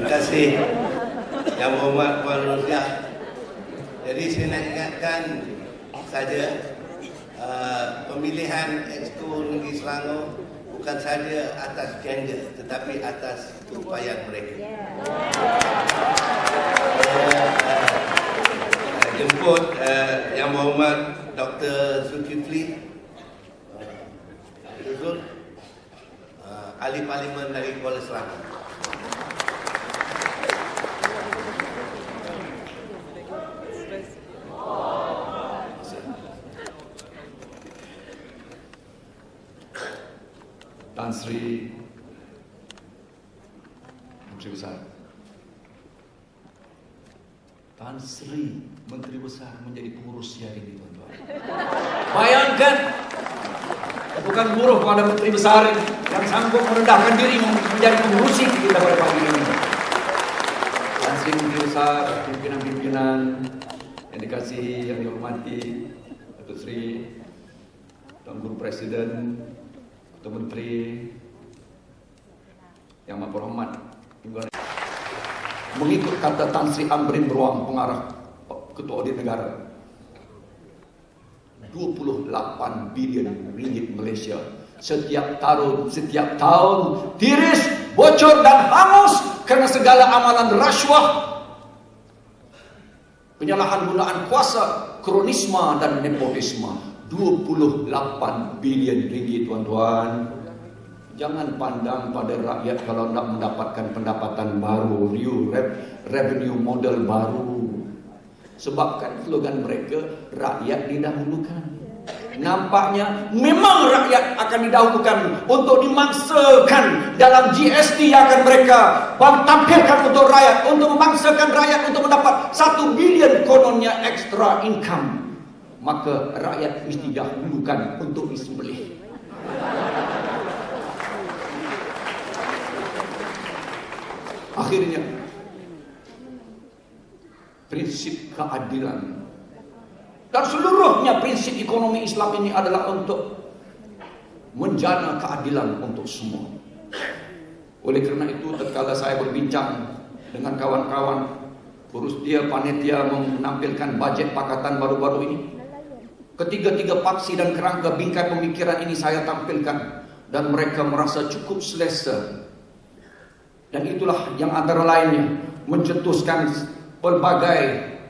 Terima kasih Yang Berhormat Puan Roziah. Jadi saya nak ingatkan saja pemilihan Exco Negeri Selangor bukan saja atas gender tetapi atas keupayaan mereka. Jemput Yang Berhormat Dr. Zulkifli Zul, Ahli Parlimen dari Kuala Selangor. Tan Sri Menteri Besar. Tan Sri Menteri Besar menjadi pengurus siar ini, tuan-tuan. Bayangkan, bukan buruh kepada Menteri Besar yang sanggup merendahkan diri menjadi pengurus kita pada pagi ini. Tan Sri Menteri Besar, pimpinan-pimpinan yang dikasihi, yang dihormati, Datuk Sri Tuan Guru Presiden, Tuan Menteri yang amat berhormat, mengikut kata Tan Sri Amrin Beruang, pengarah Ketua Audit Negara, 28 bilion ringgit Malaysia setiap tahun tiris, bocor dan hangus kerana segala amalan rasuah, penyalahgunaan kuasa, kronisme dan nepotisme. 28 bilion ringgit, tuan-tuan. Jangan pandang pada rakyat kalau nak mendapatkan pendapatan baru, new revenue model baru. Sebabkan slogan mereka, rakyat didahulukan. Nampaknya memang rakyat akan didahulukan untuk dimangsakan dalam GST yang akan mereka tampilkan untuk rakyat, untuk memangsakan rakyat untuk mendapat 1 bilion kononnya extra income. Maka rakyat mesti dahulukan untuk disembelih. Akhirnya, prinsip keadilan dan seluruhnya prinsip ekonomi Islam ini adalah untuk menjana keadilan untuk semua. Oleh kerana itu, tatkala saya berbincang dengan kawan-kawan Berustia panitia menampilkan bajet pakatan baru-baru ini, ketiga-tiga paksi dan kerangka bingkai pemikiran ini saya tampilkan dan mereka merasa cukup selesa. Dan itulah yang antara lainnya mencetuskan pelbagai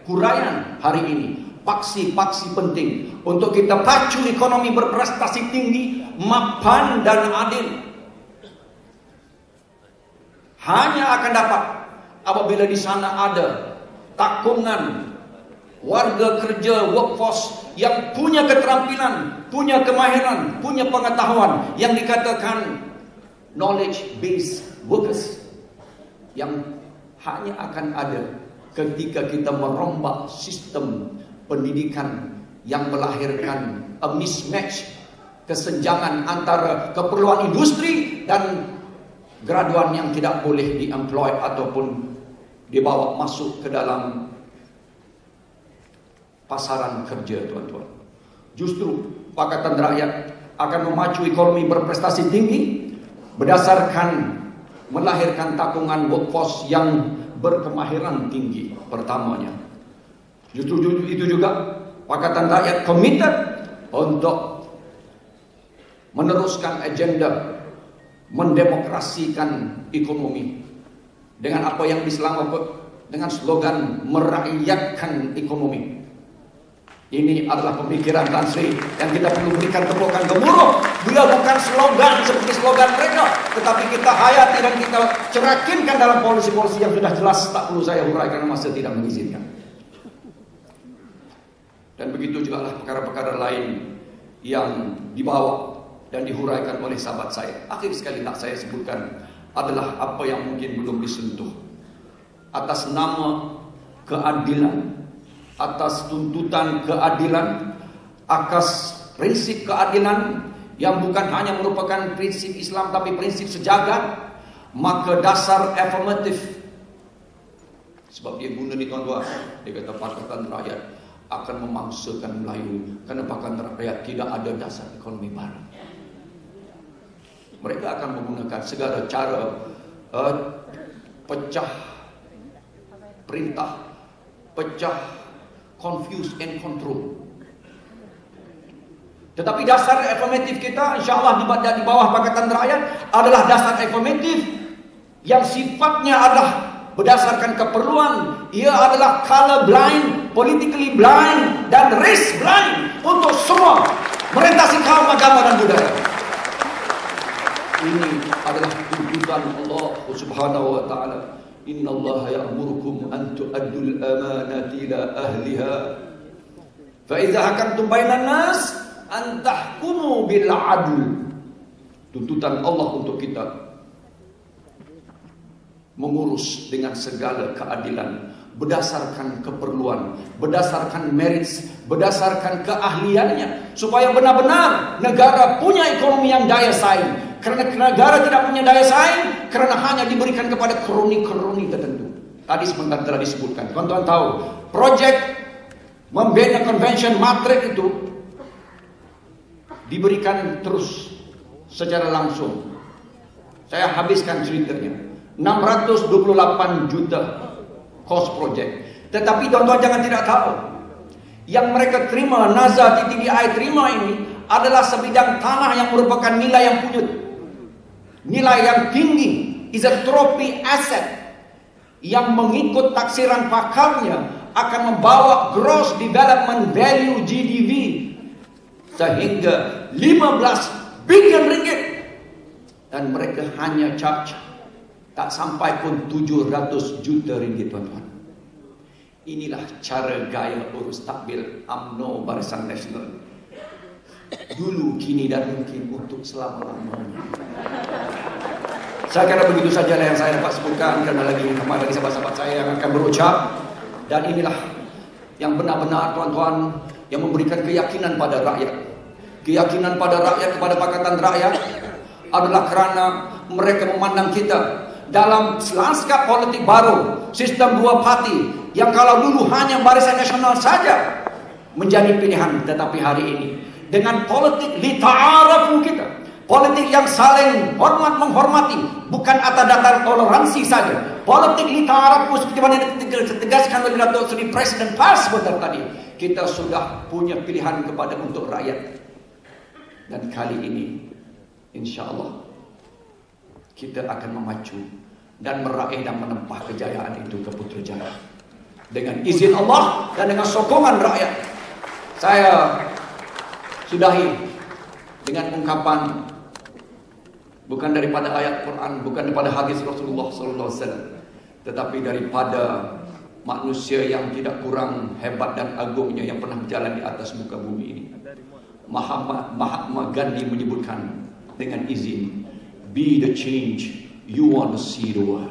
huraian hari ini, paksi-paksi penting untuk kita pacu ekonomi berprestasi tinggi, mapan dan adil. Hanya akan dapat apabila di sana ada takungan warga kerja, workforce yang punya keterampilan, punya kemahiran, punya pengetahuan, yang dikatakan knowledge based workers, yang hanya akan ada ketika kita merombak sistem pendidikan yang melahirkan a mismatch, kesenjangan antara keperluan industri dan graduan yang tidak boleh di-employ ataupun dibawa masuk ke dalam pasaran kerja, tuan-tuan. Justru Pakatan Rakyat akan memacu ekonomi berprestasi tinggi berdasarkan melahirkan takungan workforce yang berkemahiran tinggi pertamanya. Justru itu juga Pakatan Rakyat komited untuk meneruskan agenda mendemokrasikan ekonomi dengan apa yang Selangor dengan slogan merakyatkan ekonomi. Ini adalah pemikiran Tan Sri yang kita perlu berikan tepukan gemuruh. Dia bukan slogan seperti slogan mereka, tetapi kita hayati dan kita cerakinkan dalam polisi-polisi yang sudah jelas, tak perlu saya huraikan masa tidak mengizinkan. Dan begitu juga lah perkara-perkara lain yang dibawa dan dihuraikan oleh sahabat saya. Akhir sekali nak saya sebutkan adalah apa yang mungkin belum disentuh. Atas nama keadilan, atas tuntutan keadilan, atas prinsip keadilan yang bukan hanya merupakan prinsip Islam tapi prinsip sejagat, maka dasar afirmatif. Sebab dia guna ni tuan-tuan, dia kata Pakatan Rakyat akan memangsakan Melayu kerana Pakatan Rakyat tidak ada dasar ekonomi baru. Mereka akan menggunakan segala cara pecah perintah, pecah confuse and control. Tetapi dasar afirmatif kita insya-Allah di bawah Pakatan Rakyat adalah dasar afirmatif yang sifatnya adalah berdasarkan keperluan. Ia adalah color blind, politically blind, dan race blind untuk semua merentasi kaum, agama dan budaya. Ini adalah tuntutan Allah Subhanahu wa taala. Innallaha ya'murukum an tu'addul amanati ila ahliha. Fa idza hakamtum bainan nas an tahkumu bil 'adl. Tuntutan Allah untuk kita mengurus dengan segala keadilan, berdasarkan keperluan, berdasarkan merits, berdasarkan keahliannya, supaya benar-benar negara punya ekonomi yang daya saing. Karena negara tidak punya daya saing karena hanya diberikan kepada kroni-kroni tertentu. Tadi sebentar telah disebutkan. Teman-teman tahu, projek membina convention Madrid itu diberikan terus secara langsung. Saya habiskan ceritanya. 628 juta cost project. Tetapi tuan-tuan jangan tidak tahu, yang mereka terima, NASA TTDI terima ini adalah sebidang tanah yang merupakan nilai yang punya nilai yang tinggi, is a trophy asset yang mengikut taksiran pakarnya akan membawa gross development value GDV sehingga 15 billion ringgit, dan mereka hanya charge tak sampai pun 700 juta ringgit, tuan-tuan. Inilah cara gaya urus takbil UMNO Barisan Nasional. Dulu, kini, dan mungkin untuk selama-lamanya. Saya kira begitu saja yang saya dapat sebutkan, karena lagi sahabat-sahabat saya yang akan berucap. Dan inilah yang benar-benar, tuan-tuan, yang memberikan keyakinan pada rakyat. Keyakinan pada rakyat kepada Pakatan Rakyat adalah kerana mereka memandang kita dalam lanskap politik baru, sistem dua parti, yang kalau dulu hanya Barisan Nasional saja menjadi pilihan, tetapi hari ini dengan politik li ta'arafu kita, politik yang saling hormat menghormati, bukan atas dasar toleransi saja, politik li ta'arafu seperti mana ditegaskan oleh Datuk Seri Presiden PAS sebentar tadi, kita sudah punya pilihan kepada untuk rakyat. Dan kali ini insya-Allah kita akan memacu dan meraih dan menempah kejayaan itu ke Putrajaya dengan izin Allah dan dengan sokongan rakyat. Saya sudahi dengan ungkapan bukan daripada ayat Quran, bukan daripada hadis Rasulullah sallallahu alaihi wasallam, tetapi daripada manusia yang tidak kurang hebat dan agungnya yang pernah berjalan di atas muka bumi ini. Mahatma Gandhi menyebutkan dengan izin, be the change you want to see the world.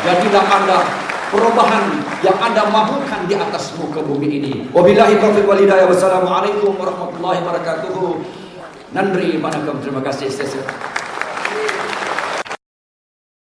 Jadilah Anda perubahan yang Anda mahukan di atas muka bumi ini. Wabillahi taufiq wal hidayah. Wassalamualaikum warahmatullahi wabarakatuh. Nandri, terima kasih.